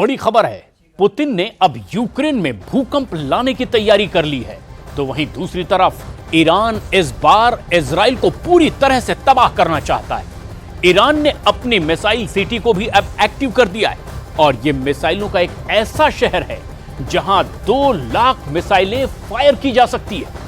बड़ी खबर है, पुतिन ने अब यूक्रेन में भूकंप लाने की तैयारी कर ली है। तो वहीं दूसरी तरफ ईरान इस बार इजराइल को पूरी तरह से तबाह करना चाहता है। ईरान ने अपनी मिसाइल सिटी को भी अब एक्टिव कर दिया है और यह मिसाइलों का एक ऐसा शहर है जहां 2 लाख मिसाइलें फायर की जा सकती है।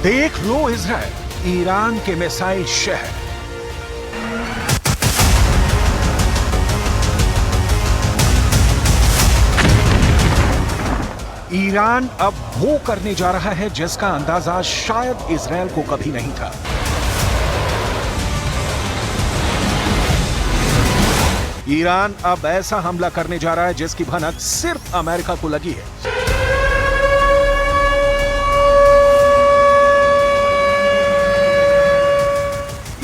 देख लो इजराइल, ईरान के मिसाइल शहर। ईरान अब वो करने जा रहा है जिसका अंदाजा शायद इजराइल को कभी नहीं था। ईरान अब ऐसा हमला करने जा रहा है जिसकी भनक सिर्फ अमेरिका को लगी है।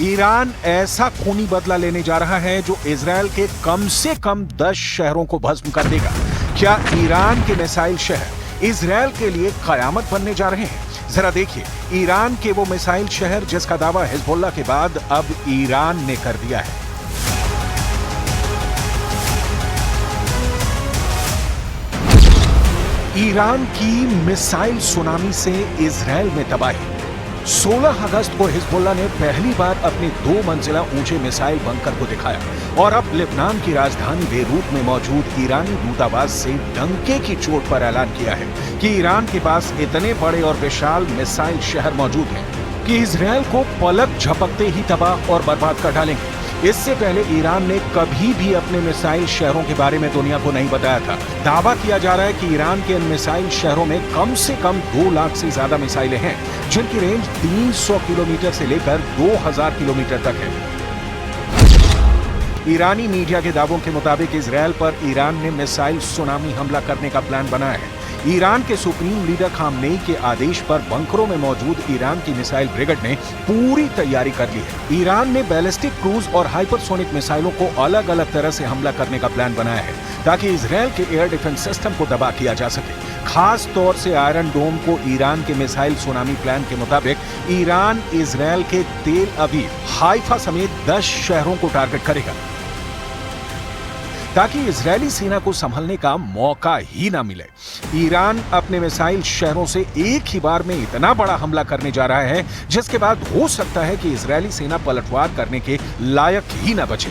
ईरान ऐसा खूनी बदला लेने जा रहा है जो इजराइल के कम से कम 10 शहरों को भस्म कर देगा। क्या ईरान के मिसाइल शहर इजराइल के लिए कयामत बनने जा रहे हैं? जरा देखिए, ईरान के वो मिसाइल शहर जिसका दावा हिजबुल्लाह के बाद अब ईरान ने कर दिया है। ईरान की मिसाइल सुनामी से इजराइल में तबाही। 16 अगस्त को हिजबुल्लाह ने पहली बार अपने 2 मंजिला ऊंचे मिसाइल बंकर को दिखाया और अब लेबनान की राजधानी बेरूत में मौजूद ईरानी दूतावास से डंके की चोट पर ऐलान किया है कि ईरान के पास इतने बड़े और विशाल मिसाइल शहर मौजूद हैं कि इजराइल को पलक झपकते ही तबाह और बर्बाद कर डालेंगे। इससे पहले ईरान ने कभी भी अपने मिसाइल शहरों के बारे में दुनिया को नहीं बताया था। दावा किया जा रहा है कि ईरान के इन मिसाइल शहरों में कम से कम 2 लाख से ज्यादा मिसाइलें हैं, जिनकी रेंज 300 किलोमीटर से लेकर 2000 किलोमीटर तक है। ईरानी मीडिया के दावों के मुताबिक इजराइल पर ईरान ने मिसाइल सुनामी हमला करने का प्लान बनाया है। ईरान के सुप्रीम लीडर खामनेई के आदेश पर बंकरों में मौजूद ईरान की मिसाइल ब्रिगेड ने पूरी तैयारी कर ली है। ईरान ने बैलिस्टिक क्रूज और हाइपरसोनिक मिसाइलों को अलग अलग तरह से हमला करने का प्लान बनाया है ताकि इजराइल के एयर डिफेंस सिस्टम को तबाह किया जा सके। खास तौर से आयरन डोम को ईरान के मिसाइल सुनामी प्लान के मुताबिक ईरान इजराइल के तेल अवीव, हाइफा समेत 10 शहरों को टारगेट करेगा ताकि इजरायली सेना को संभलने का मौका ही ना मिले। ईरान अपने मिसाइल शहरों से एक ही बार में इतना बड़ा हमला करने जा रहा है जिसके बाद हो सकता है कि इजरायली सेना पलटवार करने के लायक ही ना बचे।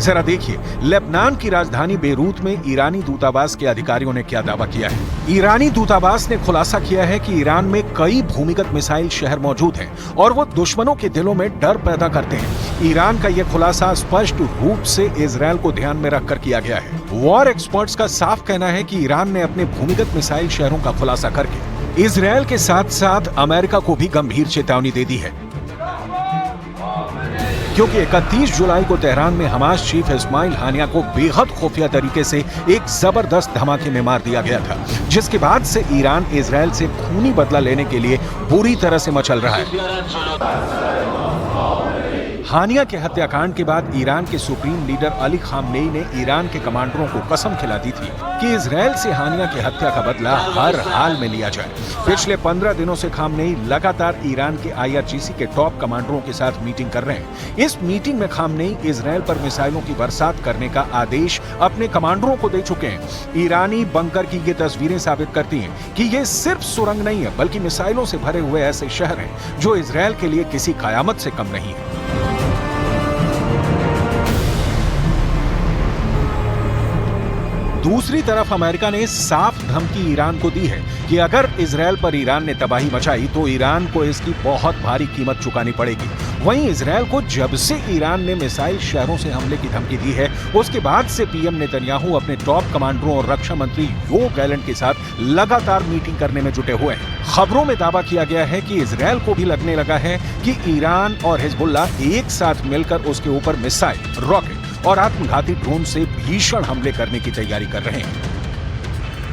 जरा देखिए, लेबनान की राजधानी बेरूत में ईरानी दूतावास के अधिकारियों ने क्या दावा किया है। ईरानी दूतावास ने खुलासा किया है कि ईरान में कई भूमिगत मिसाइल शहर मौजूद हैं और वो दुश्मनों के दिलों में डर पैदा करते हैं। ईरान का यह खुलासा स्पष्ट रूप से इजराइल को ध्यान में रखकर किया गया है। वॉर एक्सपर्ट्स का साफ कहना है कि ईरान ने अपने भूमिगत मिसाइल शहरों का खुलासा करके इजराइल के साथ साथ अमेरिका को भी गंभीर चेतावनी दे दी है, क्योंकि 31 जुलाई को तेहरान में हमास चीफ इस्माइल हानिया को बेहद खुफिया तरीके से एक जबरदस्त धमाके में मार दिया गया था, जिसके बाद से ईरान इजराइल से खूनी बदला लेने के लिए बुरी तरह से मचल रहा है। हानिया के हत्याकांड के बाद ईरान के सुप्रीम लीडर अली खामनेई ने ईरान के कमांडरों को कसम खिला दी थी कि इजराइल से हानिया की हत्या का बदला हर हाल में लिया जाए। पिछले 15 दिनों से खामनेई लगातार ईरान के IRGC के टॉप कमांडरों के साथ मीटिंग कर रहे हैं। इस मीटिंग में खामनेई इजराइल पर मिसाइलों की बरसात करने का आदेश अपने कमांडरों को दे चुके हैं। ईरानी बंकर की ये तस्वीरें साबित करती हैं कि ये सिर्फ सुरंग नहीं है, बल्कि मिसाइलों से भरे हुए ऐसे शहर हैं जो इजराइल के लिए किसी कयामत से कम नहीं है। दूसरी तरफ अमेरिका ने साफ धमकी ईरान को दी है कि अगर इजरायल पर ईरान ने तबाही मचाई तो ईरान को इसकी बहुत भारी कीमत चुकानी पड़ेगी। वहीं इजरायल को जब से ईरान ने मिसाइल शहरों से हमले की धमकी दी है, उसके बाद से पीएम नेतन्याहू अपने टॉप कमांडरों और रक्षा मंत्री योव गैलेंट के साथ लगातार मीटिंग करने में जुटे हुए हैं। खबरों में दावा किया गया है कि इजरायल को भी लगने लगा है कि ईरान और हिजबुल्ला एक साथ मिलकर उसके ऊपर मिसाइल, रॉकेट और आत्मघाती ड्रोन से भीषण हमले करने की तैयारी कर रहे हैं।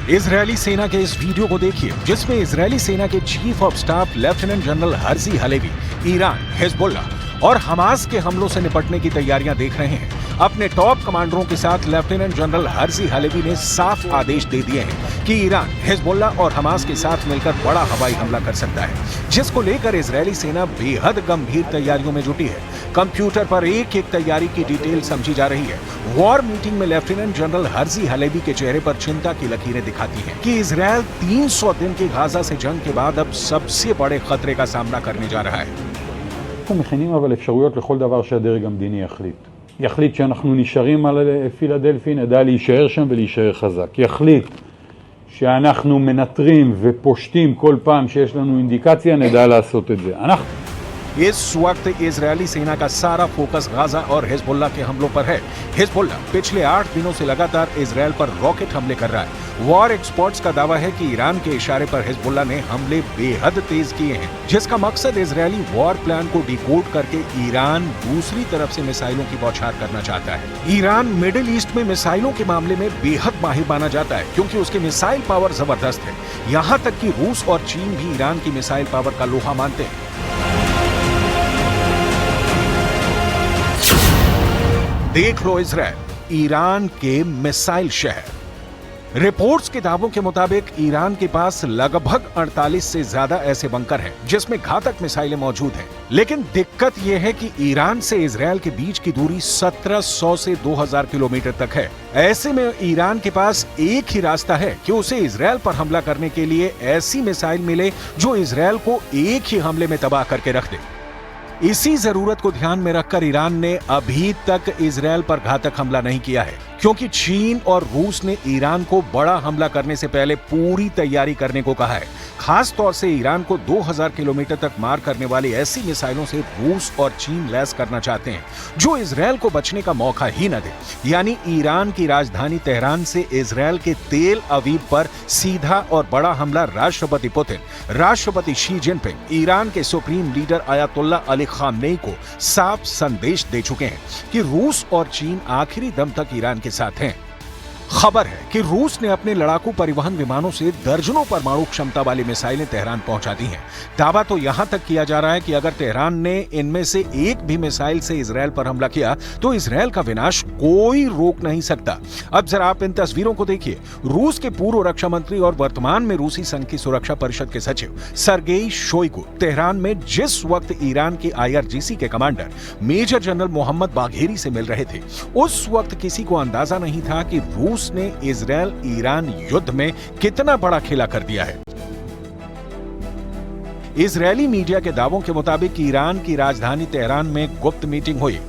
इजरायली सेना के इस वीडियो को देखिए, जिसमें इजरायली सेना के chief of staff lieutenant general Herzi Halevi Iran, Hezbollah और हमास के हमलों से निपटने की तैयारियां देख रहे हैं। अपने टॉप कमांडरों के साथ लेफ्टिनेंट जनरल हर्जी हलेवी ने साफ आदेश दे दिए हैं कि ईरान, हिजबुल्ला और हमास के साथ मिलकर बड़ा हवाई हमला कर सकता है, जिसको लेकर इजरायली सेना बेहद गंभीर तैयारियों में जुटी है। कंप्यूटर पर एक एक तैयारी की डिटेल समझी जा रही है। वॉर मीटिंग में लेफ्टिनेंट जनरल हर्जी हलेवी के चेहरे पर चिंता की लकीरें दिखाती हैं कि इजरायल 300 दिन की गाजा से जंग के बाद अब सबसे बड़े खतरे का सामना करने जा रहा है। אנחנו מכינים אבל אפשרויות לכל דבר שהדרג המדיני יחליט שאנחנו נשארים על פילדלפי, נדע להישאר שם ולהישאר חזק. יחליט שאנחנו מנטרים ופושטים כל פעם שיש לנו אינדיקציה, נדע לעשות את זה. इस वक्त इजरायली सेना का सारा फोकस गाजा और हिजबुल्ला के हमलों पर है। हिजबुल्ला पिछले 8 दिनों से लगातार इजरायल पर रॉकेट हमले कर रहा है। वॉर एक्सपर्ट्स का दावा है कि ईरान के इशारे पर हिजबुल्ला ने हमले बेहद तेज किए हैं, जिसका मकसद इजरायली वॉर प्लान को डिकोड करके ईरान दूसरी तरफ से मिसाइलों की बौछार करना चाहता है। ईरान मिडिल ईस्ट में मिसाइलों के मामले में बेहद माहिर माना जाता है, क्योंकि उसकी मिसाइल पावर जबरदस्त है। यहाँ तक कि रूस और चीन भी ईरान की मिसाइल पावर का लोहा मानते हैं। देख लो इजरायल, ईरान के मिसाइल शहर। रिपोर्ट्स के दावों के मुताबिक ईरान के पास लगभग 48 से ज्यादा ऐसे बंकर हैं जिसमें घातक मिसाइलें मौजूद हैं। लेकिन दिक्कत यह है कि ईरान से इजरायल के बीच की दूरी 1700 से 2000 किलोमीटर तक है। ऐसे में ईरान के पास एक ही रास्ता है कि उसे इजरायल पर हमला करने के लिए ऐसी मिसाइल मिले जो इजरायल को एक ही हमले में तबाह करके रख दे। इसी जरूरत को ध्यान में रखकर ईरान ने अभी तक इजरायल पर घातक हमला नहीं किया है, क्योंकि चीन और रूस ने ईरान को बड़ा हमला करने से पहले पूरी तैयारी करने को कहा है। खास तौर से ईरान को 2000 किलोमीटर तक मार करने वाली ऐसी मिसाइलों से रूस और चीन लैस करना चाहते हैं जो इजरायल को बचने का मौका ही न दे। यानी ईरान की राजधानी तेहरान से इजरायल के तेल अवीव पर सीधा और बड़ा हमला राष्ट्रपति पुतिन, राष्ट्रपति शी जिनपिंग, ईरान के supreme leader ayatollah Ali Khamenei को साफ संदेश दे चुके हैं कि रूस और चीन आखिरी दम तक ईरान के साथ हैं। खबर है कि रूस ने अपने लड़ाकू परिवहन विमानों से दर्जनों परमाणु क्षमता वाली मिसाइलें तेहरान पहुंचा दी हैं। दावा तो यहां तक किया जा रहा है कि अगर तेहरान ने इनमें से एक भी मिसाइल से इजरायल पर हमला किया तो इजरायल का विनाश कोई रोक नहीं सकता। अब जरा आप इन तस्वीरों को देखिए। रूस के पूर्व रक्षा मंत्री और वर्तमान में रूसी संघ की सुरक्षा परिषद के सचिव सर्गेई शोइगु तेहरान में जिस वक्त ईरान के IRGC के commander major general Mohammad Bagheri से मिल रहे थे, उस वक्त किसी को अंदाजा नहीं था कि रूस ने इजरायल ईरान युद्ध में कितना बड़ा खेला कर दिया है। इजरायली मीडिया के दावों के मुताबिक ईरान की राजधानी तेहरान में गुप्त मीटिंग हुई,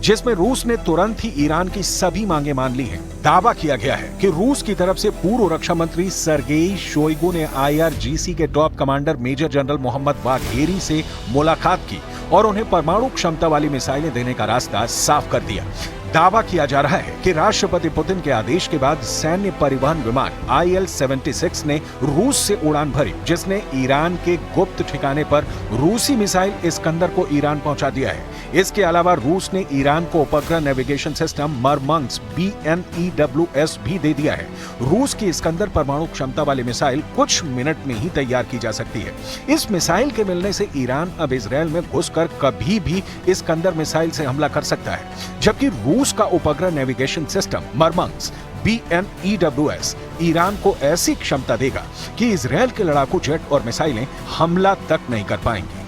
जिसमें रूस ने तुरंत ही ईरान की सभी मांगे मान ली हैं। दावा किया गया है कि रूस की तरफ से पूर्व रक्षा मंत्री सर्गेई शोइगु ने IRGC के top commander major general Mohammad Bagheri से मुलाकात की और उन्हें परमाणु क्षमता वाली मिसाइलें देने का रास्ता साफ कर दिया। दावा किया जा रहा है कि राष्ट्रपति पुतिन के आदेश के बाद सैन्य परिवहन विमान IL-76 ने रूस से उड़ान भरी, जिसने ईरान के गुप्त ठिकाने पर रूसी मिसाइल इस्कंदर को ईरान पहुंचा दिया है। इसके अलावा रूस ने ईरान को उपग्रह नेविगेशन सिस्टम मरमंग्स BNEWS भी दे दिया है। रूस की इस्कंदर परमाणु क्षमता वाली मिसाइल कुछ मिनट में ही तैयार की जा सकती है। इस मिसाइल के मिलने से ईरान अब इजरायल में घुसकर कभी भी इस्कंदर मिसाइल से हमला कर सकता है, जबकि रूस का उपग्रह नेविगेशन सिस्टम मरमंग्स BNEWS ईरान को ऐसी क्षमता देगा कि इजरायल के लड़ाकू जेट और मिसाइलें हमला तक नहीं कर पाएंगी।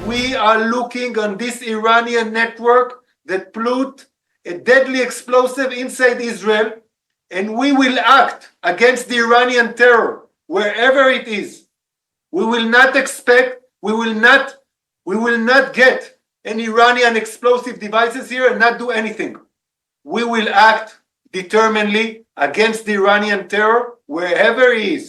We are looking on this Iranian network that put a deadly explosive inside Israel, and we will act against the Iranian terror wherever it is. We will not expect, we will not get any Iranian explosive devices here and not do anything. We will act determinedly against the Iranian terror wherever he is.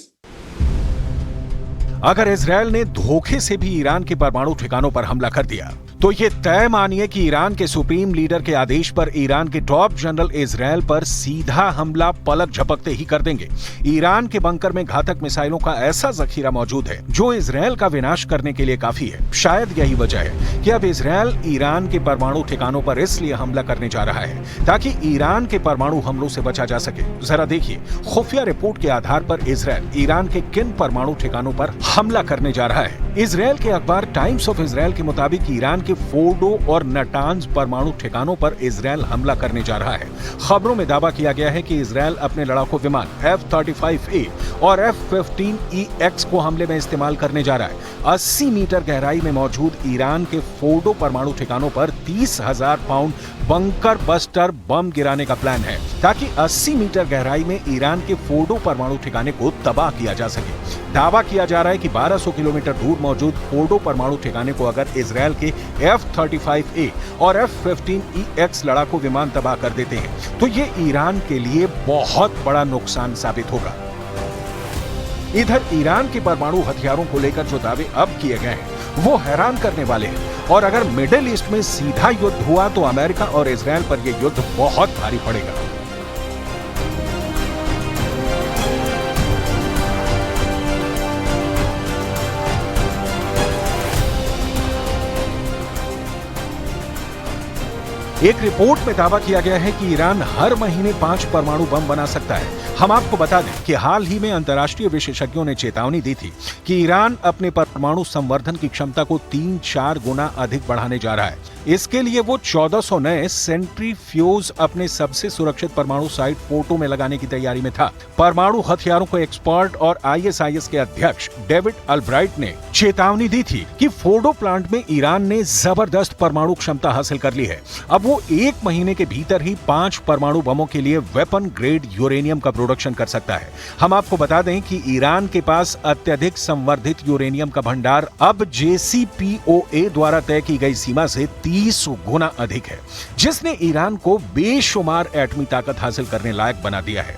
अगर Israel ने धोखे से भी Iran के परमाणु ठिकानों पर हमला कर दिया तो ये तय मानिए कि ईरान के सुप्रीम लीडर के आदेश पर ईरान के टॉप जनरल इजरायल पर सीधा हमला पलक झपकते ही कर देंगे। ईरान के बंकर में घातक मिसाइलों का ऐसा जखीरा मौजूद है जो इजरायल का विनाश करने के लिए काफी है। शायद यही वजह है कि अब इजरायल ईरान के परमाणु ठिकानों पर इसलिए हमला करने जा रहा है ताकि ईरान के परमाणु हमलों से बचा जा सके। जरा देखिए, खुफिया रिपोर्ट के आधार पर इजरायल ईरान के किन परमाणु ठिकानों पर हमला करने जा रहा है। इजरायल के अखबार टाइम्स ऑफ इजरायल के मुताबिक ईरान के फोर्डो और नटांज परमाणु ठिकानों पर इजरायल हमला करने जा रहा है। खबरों में दावा किया गया है कि इजरायल अपने लड़ाकू विमान F-35A और F-15EX को हमले में इस्तेमाल करने जा रहा है। 80 मीटर गहराई में मौजूद ईरान के फोर्डो परमाणु ठिकानों पर 30,000 पाउंड बंकर बस्टर बम गिराने का प्लान है ताकि 80 मीटर गहराई में ईरान के फोर्डो परमाणु ठिकाने को तबाह किया जा सके। दावा किया जा रहा है कि 1200 किलोमीटर दूर मौजूद फोर्डो परमाणु ठिकाने को अगर इजरायल के F-35A और F-15EX लड़ाकू विमान तबाह कर देते हैं तो ये ईरान के लिए बहुत बड़ा नुकसान साबित होगा। इधर ईरान के परमाणु हथियारों को लेकर जो दावे अब किए गए हैं वो हैरान करने वाले हैं और अगर मिडिल ईस्ट में सीधा युद्ध हुआ तो अमेरिका और इजरायल पर यह युद्ध बहुत भारी पड़ेगा। एक रिपोर्ट में दावा किया गया है कि ईरान हर महीने 5 परमाणु बम बना सकता है। हम आपको बता दें कि हाल ही में अंतर्राष्ट्रीय विशेषज्ञों ने चेतावनी दी थी कि ईरान अपने परमाणु संवर्धन की क्षमता को 3-4 गुना अधिक बढ़ाने जा रहा है। इसके लिए वो 1400 नए सेंट्रीफ्यूज अपने सबसे सुरक्षित परमाणु साइट फोर्डो में लगाने की तैयारी में था। परमाणु हथियारों को एक्सपर्ट और ISIS के अध्यक्ष डेविड अल्ब्राइट ने चेतावनी दी थी कि फोर्डो प्लांट में ईरान ने जबरदस्त परमाणु क्षमता हासिल कर ली है। अब वो 1 महीने के भीतर ही 5 परमाणु बमों के लिए वेपन ग्रेड यूरेनियम का प्रोडक्शन कर सकता है। हम आपको बता दें कि ईरान के पास अत्यधिक संवर्धित यूरेनियम का भंडार अब JCPOA द्वारा तय की गई सीमा से 30 गुना अधिक है, जिसने ईरान को बेशुमार एटमी ताकत हासिल करने लायक बना दिया है।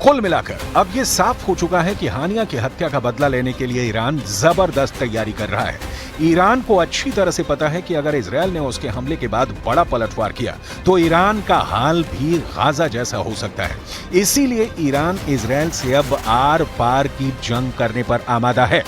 कुल मिलाकर अब ये साफ हो चुका है कि हानिया की हत्या का बदला लेने के लिए ईरान जबरदस्त तैयारी कर रहा है। ईरान को अच्छी तरह से पता है कि अगर इजरायल ने उसके हमले के बाद बड़ा पलटवार किया तो ईरान का हाल भी गाजा जैसा हो सकता है। इसीलिए ईरान इजरायल से अब आर पार की जंग करने पर आमादा है।